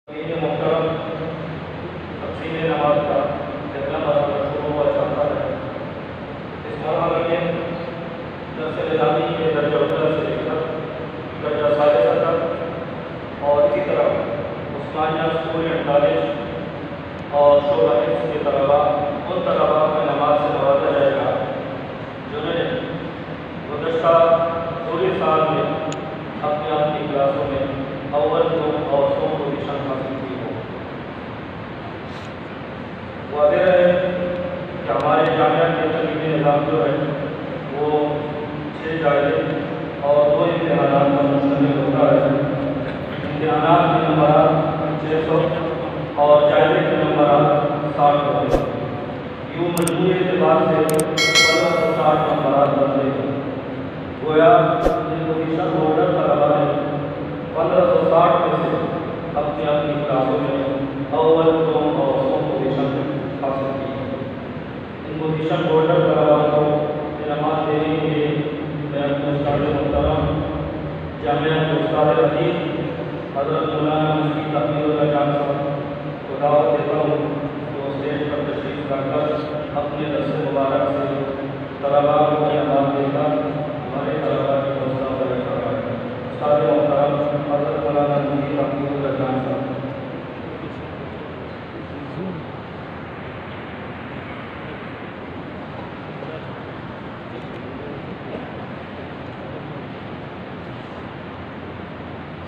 محترم تقسیم نماز کا پہلا مرحلہ شروع ہوا چاہتا ہے۔ اس مرحلے میں درس نظامی کے درجہ اول سے لے کر درجہ ثالثہ تک اور اسی طرح عثمانیہ اسکول اینڈ کالج اور شعبہ حفظ کے طلباء ان طلباء کو نماز سے نوازا جائے گا جنہوں نے گزشتہ پورے سال میں اپنے آپ کی کلاسوں میں اول دو اور سو پوزیشن حاصل کی ہو۔ واضح ہے کہ ہمارے جامعہ کے تعلیمی نظام جو ہے وہ 6 جائزے اور 2 امتحانات پر مشتمل ہوتا ہے۔ امتحانات کے نمبرات 600 اور جائزے کے نمبرات 60 ہوتے ہیں۔ یوں مجموعی اعتبار سے 1560 نمبرات بنتے ہیں۔ گویا ان پوزیشن ہولڈر طلباء نے 1560 میں سے اپنی کلاسوں میں اول دو اور سو پوزیشن حاصل کی ہے۔ ان پوزیشن ہولڈر طلباء کو انعامات دینے کے لیے میں اپنے استاد محترم جامعہ کے استاد عزیز حضرت مولانا مفتی تقی اللہ جان صاحب کو دعوت دیتا ہوں کہ وہ اسٹیج پر تشریف لا کر اپنے درس مبارک سے طلباء کو انعامات دے کر ہمارے طلباء کی حوصلہ افزائی کرائیں۔ استاد محترم حضرت مولانا مفتی تقی اللہ جان صاحب۔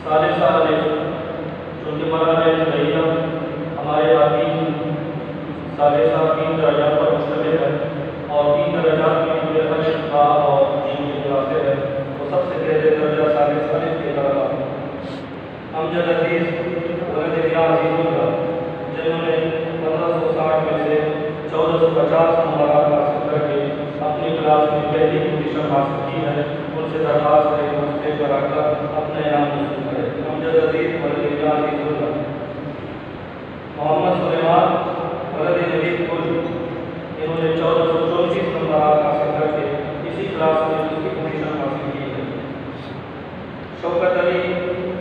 ثالثہ چونکہ مرحلہ ابتدائیہ ہمارے عظیم ثالثہ 3 درجات پر مشتمل ہے اور 3 درجات میں الف با اور جیم کی کلاسیں ہیں، تو سب سے پہلے درجہ ثالثہ کے طلباء امجد عزیز ولد میاں عزیز اللہ جنہوں نے 1560 میں سے 1450 نمبرات حاصل کر کے اپنی کلاس میں پہلی پوزیشن حاصل کی ہے، ان سے درخواست ہے کہ اسٹیج پر آ کر اپنا انعام حاصل کرے۔ امجد عزیز ولد میاں عزیز اللہ۔ محمد سلیمان ولد نبی گل انہوں نے 1434 نمبرات حاصل کر کے اسی کلاس میں دوسری پوزیشن حاصل کی ہے۔ شوکت علی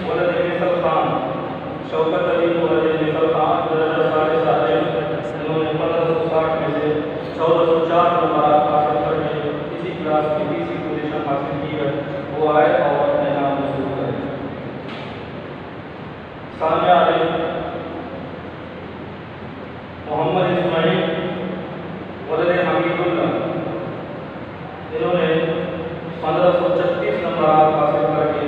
ولد مثل خان شوکت علی ولد مثل خان درجہ ثالثہ انہوں نے 1560 میں سے 1404 نمبرات حاصل کر کے اسی کلاس کی تیسری پوزیشن حاصل کی ہے، وہ آئے اور اپنے نام حاصل کرے۔ ثانیہ علی محمد اسماعیل ولد حمید اللہ انہوں نے 1536 نمبرات حاصل کر کے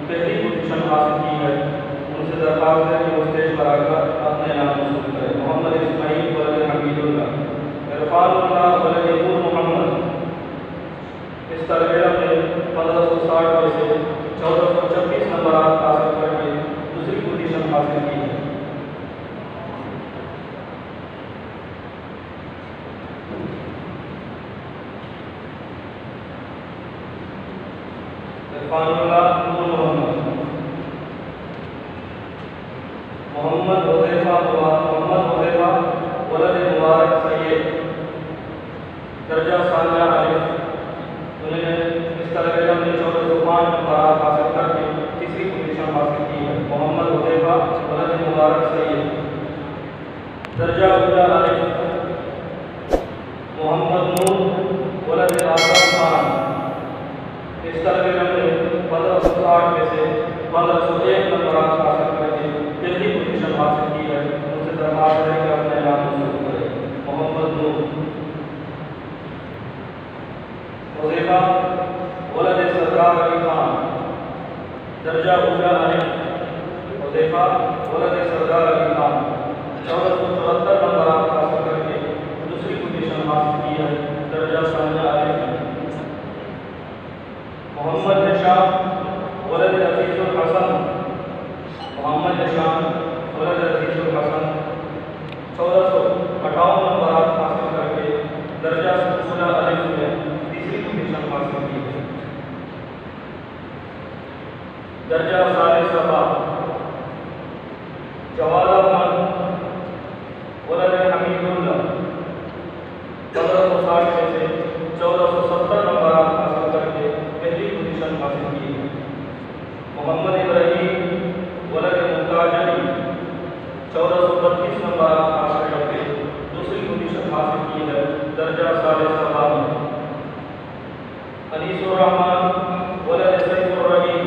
پہلی پوزیشن حاصل کی ہے، ان سے درخواست ہے کہ وہ اسٹیج پر آ کر اپنے نام حاصل کرے۔ محمد اسماعیل ولد حمید اللہ۔ عرفان اللہ ولد نور محمد اس طالب علم نے 1560 میں سے 1436 نمبرات حاصل کر کے دوسری پوزیشن حاصل کی ہے۔ عرفان اللہ نور محمد محمد حذیفہ ولد مبارک سید درجہ ثانیہ الف انہوں نے اس طالب علم نے 1405 نمبرات حاصل کر کے تیسری پوزیشن حاصل کی ہے۔ محمد حذیفہ ولد مبارک سید درجہ اولا الف محمد نور ولد اعظم خان اس طالب علم نے 1560 میں سے 1501 نمبرات حاصل کر کے پہلی پوزیشن حاصل کی ہے، ان سے درخواست ہے کہ اپنے نام حاصل کرے۔ محمد نور۔ حذیفہ ولد سردار علی خان درجہ اولا الف حذیفہ ولد سردار علی خان 1474 نمبرات حاصل کر کے دوسری پوزیشن حاصل کی ہے، درجہ ثانیہ الف۔ محمد نشان ولد عزیز الحسن محمد نشان ولد عزیز الحسن 1458 نمبرات حاصل کر کے درجہ اولا الف میں تیسری پوزیشن حاصل کی ہے۔ درجہ ثالثہ با جواد احمد ولد حمید اللہ 1560 میں سے 1470 نمبرات حاصل کر کے پہلی پوزیشن حاصل کی ہے۔ محمد ابراہیم ولد ممتاز علی 1560 میں سے 1470 نمبرات حاصل کر کے دوسری پوزیشن حاصل کی ہے۔ درجہ ثالثہ ثانی با جواد احمد ولد حمید اللہ 1560 میں سے 1470 نمبرات حاصل کر کے پہلی پوزیشن حاصل کی ہے۔ محمد ابراہیم ولد ممتاز علی 1432 नंबरात हासिल करके दूसरी पोजीशन हासिल की है दर्जा सालिसा में। अनीसुर रहमान वलद सैफुर रहीम,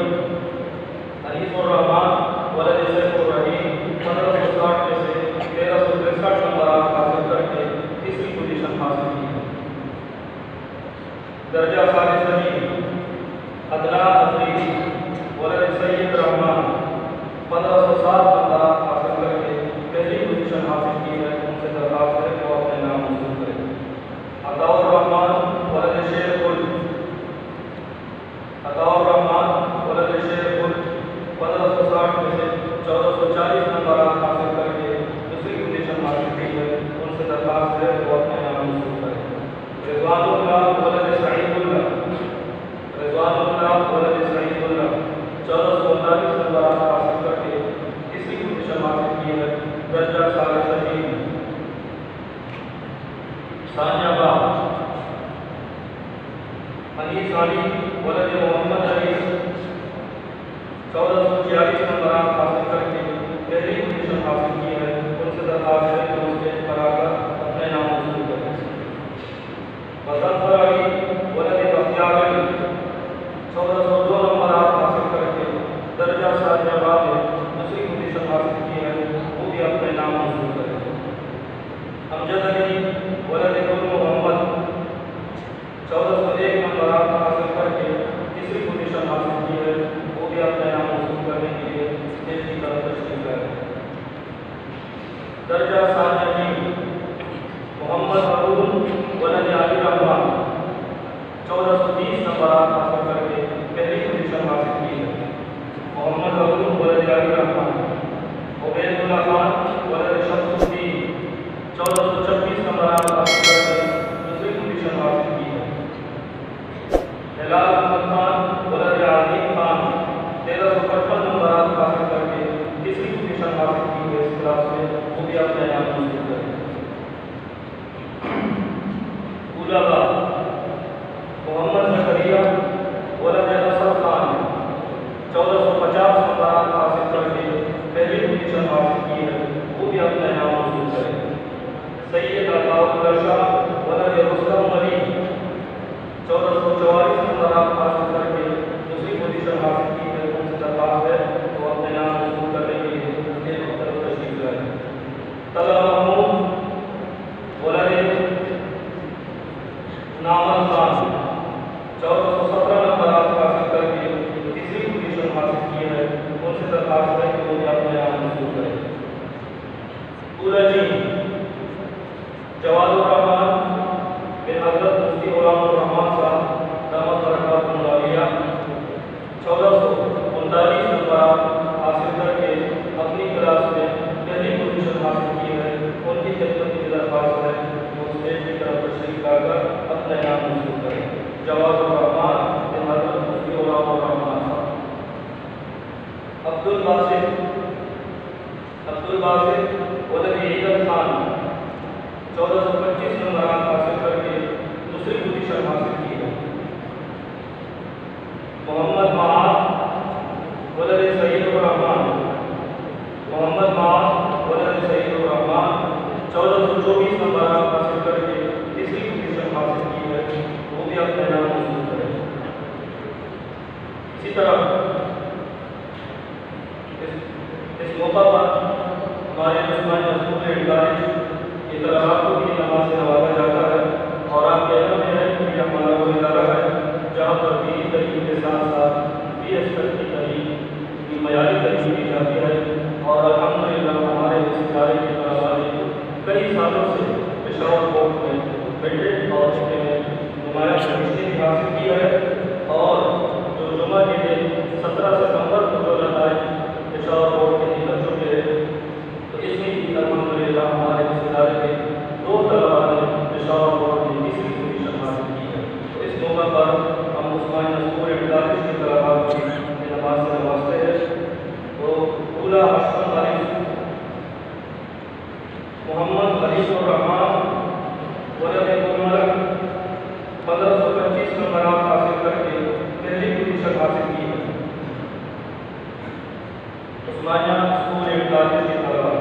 अनीसुर रहमान वलद सैफुर रहीम 1560 में से 1363 नंबरात हासिल करके तीसरी पोजीशन हासिल की है। दर्जा सालिसा में अदनान अफरीदी वलद सैयद रहमान 1507 नंबरात हासिल करके पहली पोजीशन हासिल की है। उनसे दरख्वास्त है कि वो अपने नाम मंजूर करें। अताउर रहमान वलद शेर कुल, अताउर रहमान वलद शेर कुल 1560 में से 1440 नंबरात हासिल करके दूसरी पोजीशन हासिल की है। उनसे दरख्वास्त है कि वो अपने नाम मंजूर करें। रिजवानुल्लाह वलद सईदुल्लाह, रिजवानुल्लाह वलद सईदुल्लाह 1439 नंबरात हासिल करके तीसरी पोजीशन हासिल की है। दर्जा सालिसा में सानिया बा अनीस अली वलद मोहम्मद अली 1446 नंबरात हासिल करके पहली पोजीशन हासिल की है। उनसे दरख्वास्त है कि उसके कराकर अपने नाम मंजूर करें। मुज़फ़्फ़र अली वलद बख्तियार अली 1402 नंबरात हासिल करके दर्जा सानिया बा में दूसरी पोजीशन हासिल की है। वो भी अपने नाम मंजूर करें। अमजद अली वलद गुल मोहम्मद 1401 नंबरात हासिल करके तीसरी पोजीशन हासिल की है। वो भी अपने नाम मंजूर करने के लिए स्टेज की तरफ तशरीफ लाए। दर्जा सानिया जी मोहम्मद हारून वलद अली रहमान 1430 नंबरात हासिल करके पहली पोजीशन हासिल की है। मोहम्मद हारून वलद अली रहमान उबैदुल्लाह खान वलद शमसुद्दीन 1426 नंबरात हासिल करके दूसरी पोजीशन हासिल की है। हिलाल अहमद खान वलद आज़ीम खान 1355 नंबरात हासिल करके तीसरी पोजीशन हासिल की है। इस क्लास में वो भी अपने नाम मंजूर करें। उलमा मोहम्मद ज़करिया वलद असद खान 1450 नंबरात हासिल करके पहली पोजीशन हासिल की है। वो भी अपने नाम मंजूर करें। सैयद अताउल्लाह शाह वलद रुस्तम अली 1444 नंबरात हासिल करके दूसरी पोजीशन हासिल की है। उनसे दरख्वास्त है तो अपने नाम मंजूर करने के लिए एक तरफ तशरीफ लाए। तला महमूद वलद नामल खान 1417 नंबरात हासिल करके तीसरी पोजीशन हासिल की है। उनसे दरख्वास्त है कि वो भी अपने नाम मंजूर करें। उलजी जवादुर रहमान बिन हज़रत मुफ्ती गुलामुर रहमान साहब दामद बरकातुहुल आलिया 1439 नंबरात हासिल करके अपनी क्लास में पहली पोजीशन हासिल की है। उनकी खिदमत की दरख्वास्त है वो स्टेज की तरफ तशरीफ लाकर अपने नाम मंजूर करें। जवादुर रहमान बिन हज़रत मुफ्ती गुलामुर रहमान साहब। अब्दुल बासित वलद ईदल खान 1425 नंबरात हासिल करके दूसरी पोजीशन हासिल की है। मोहम्मद माद वलद सईदुर रहमान, मोहम्मद माद वलद सईदुर रहमान 1424 नंबरात हासिल करके तीसरी पोजीशन हासिल की है। वो भी अपने नाम मंजूर करें। इसी तरह इस मौका पर हमारे मुस्लिम स्कूल एडवाइज की तरह आपको भी नमाज से नवाजा जाता है। और आप कहना में है कि हमारा वो इदारा है जहाँ पर दीनी तलीम के साथ साथ PSL की तलीम की मयारी तलीम की जाती है। और अल्हम्दुलिल्लाह हमारे इस इदारे के तलबा ने कई सालों से पेशावर कोर्ट में मेट्रिक और इसके में नुमाया शरीफ़ी हासिल की है। और जो जुमा के दिन 17 सितंबर को जो लड़ाई पेशावर कोर्ट के निकल चुके हैं, तो इसमें भी अल्हम्दुलिल्लाह हमारे इस इदारे के 2 तलबा ने पेशावर कोर्ट में तीसरी पोजीशन हासिल की है। तो इस मौका पर हम उस्मानिया स्कूल एडवाइज के तलबा को नमाज से नवाजते हैं। तो दूल्हा हसन वारिस मोहम्मद खलीफुर रहमान वलद गुलमरग 1525 नंबरात हासिल करके पहली पोजीशन हासिल की है। उस्मानिया स्कूल एडवाइज के तलबा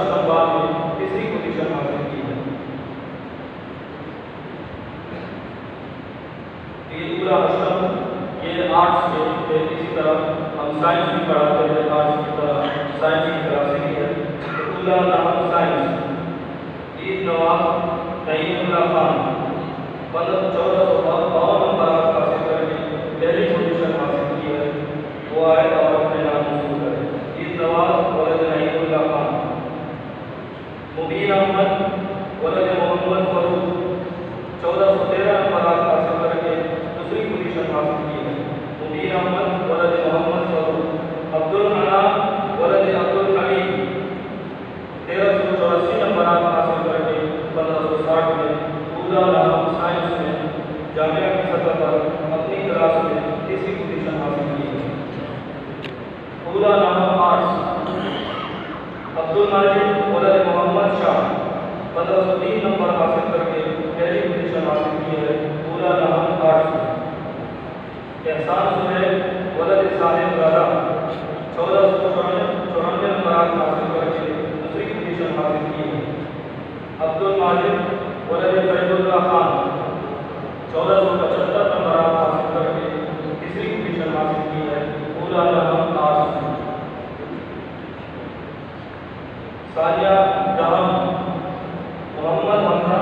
अशरफ बाद में तीसरी पोजीशन हासिल की है। ये पूरा अशरफ ये आर्ट्स में इसी तरह हम साइंस भी पढ़ाते हैं, आर्ट्स की तरह साइंस की तरह से भी है। पूरा नाम साइंस ईद नवाब नईमुल्लाह खान 1452 नंबर हासिल करके पहली पोजीशन हासिल की है। वो आए और अपने नाम शुरू करें। ईद नवाब वलद नईमुल्लाह खान। मुबीन अहमद वलद मोहम्मद फरूक 1413 नंबर हासिल करके दूसरी पोजीशन हासिल की है। मुबीन अहमद वलद मोहम्मद फरूक। अब्दुल अनाम वलद अब्दुल हमीद 1384 नंबर हासिल करके 1560 में पूरा नाम साइंस में जामिया की सतह पर अपनी क्लास में तीसरी पोजीशन हासिल की है। पूरा नाम आर्ट्स अब्दुल माजिद वलद मोहम्मद शाह 1503 नंबर हासिल करके पहली पोजीशन हासिल की है। पूरा नाम आर्ट्स एहसान सुहैब वलद साहिब राजा 1494 नंबर हासिल करके दूसरी पोजीशन हासिल की है। अब्दुल माजिद वलद फैजुल्लाह खान 1475 नंबर हासिल करके तीसरी पोजीशन हासिल की है। पूरा नाम आर्ट्स। सानिया जहां मोहम्मद हमजा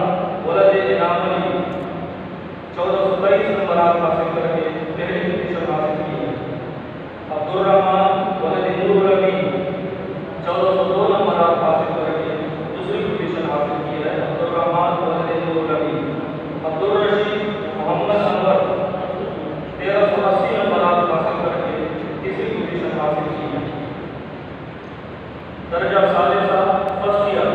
वलद इनाम अली 1423 नंबर हासिल करके पहली पोजीशन हासिल की है। अब्दुल रहमान वलद नूर रबी 1402 नंबर हासिल करके दूसरी पोजीशन हासिल की है। अब्दुल रहमान वलद नूर रबी। अब्दुल रशीद मोहम्मद अनवर 1380 नंबर हासिल करके तीसरी पोजीशन हासिल की है। दर्जा सालिसा फर्स्ट ईयर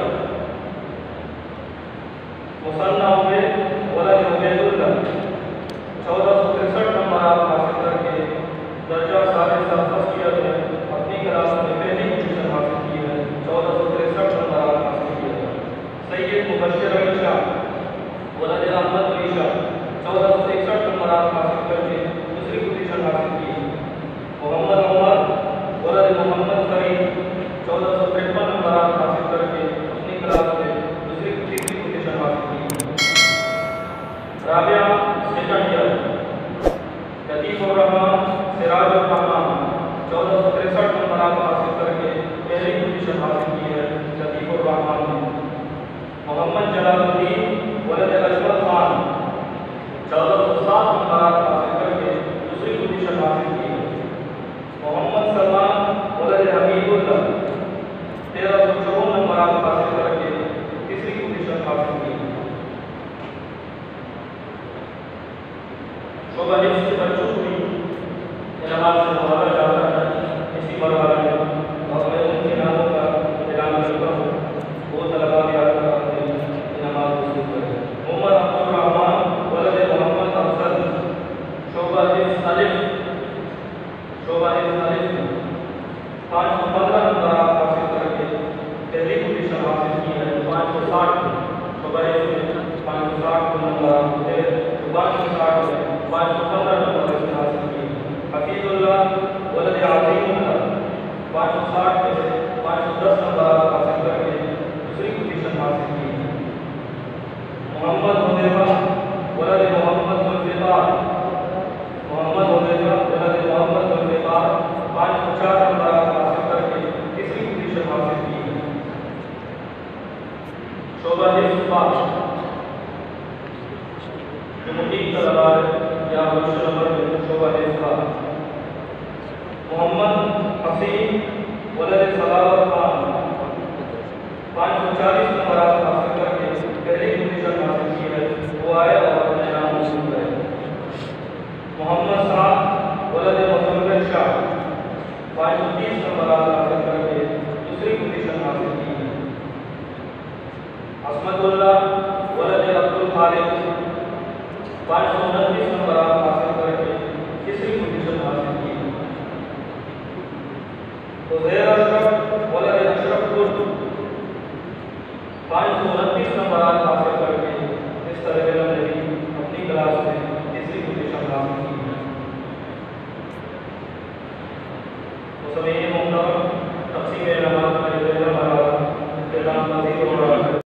मुसन्ना उबैद वलद उबैदुल्लाह 1463 नंबर हासिल करके दर्जा सालिसा फर्स्ट ईयर में अपनी क्लास में पहली पोजीशन हासिल की है। 1463 नंबर हासिल किए हैं। सैयद मुबश्शिर अली शाह वलद अहमद अली शाह 1461 नंबर हासिल करके दूसरी पोजीशन हासिल की है। मोहम्मद उमर वलद मोहम्मद फरीद 1453 नंबर हासिल करके अपनी क्लास में तीसरी पोजीशन हासिल की है। Rabia second year Latifur Rehman Sirajur Rehman 1463 number हासिल करके पहली पोजीशन हासिल की है। लतीफ़ुर रहमान ने मोहम्मद जलालुद्दीन वलद अजमल खान 1407 नंबर हासिल करके दूसरी पोजीशन हासिल की है। मोहम्मद सलमान वलद हमीदुल्लाह 1354 नंबर हासिल करके तीसरी पोजीशन हासिल की है। शोभा हिफ्ज़ की बच्चों को इनाम से नवाजा जाता है। इसी मरहले में और मैं उनके नामों का ऐलान करता हूँ। वो तलबा भी आकर इनाम वसूल करें। उमर अब्दुल रहमान वलद मोहम्मद अफजल शोभा हिफ्ज़ अलिफ 515 नंबर हासिल करके पहली पोजीशन हासिल की है। 560 शोभा हिफ्ज़ 560 नंबर 560 में 515 नंबर हासिल की है। हफीजुल्लाह वलद अज़ीमुल्लाह 560 में से 510 नंबर हासिल करके दूसरी पोजीशन हासिल की है। मोहम्मद हुदैफा वलद मोहम्मद जुल्फ़िकार मोहम्मद हुदैफा वलद मोहम्मद जुल्फ़िकार 504 नंबर हासिल करके तीसरी पोजीशन हासिल की है। शोभा हिफ्ज़ पास जो मुकीम तलबा या वर्ष नंबर में शोभा हिफ्ज़ पास। मोहम्मद हसीन वलद सलावत खान 540 नंबर हासिल करके पहली पोजीशन हासिल की है। वो आए और अपने नाम शुरू करें। मोहम्मद साद वलद मुसम्मिल शाह 530 नंबर हासिल करके दूसरी पोजीशन हासिल की है। असमतुल्लाह वलद अब्दुल खालिद 529 नंबर हासिल करके तीसरी पोजीशन हासिल की है। उज़ैर अशरफ वलद अशरफ कुर्द 529 नंबर हासिल करके इस तरह अपनी क्लास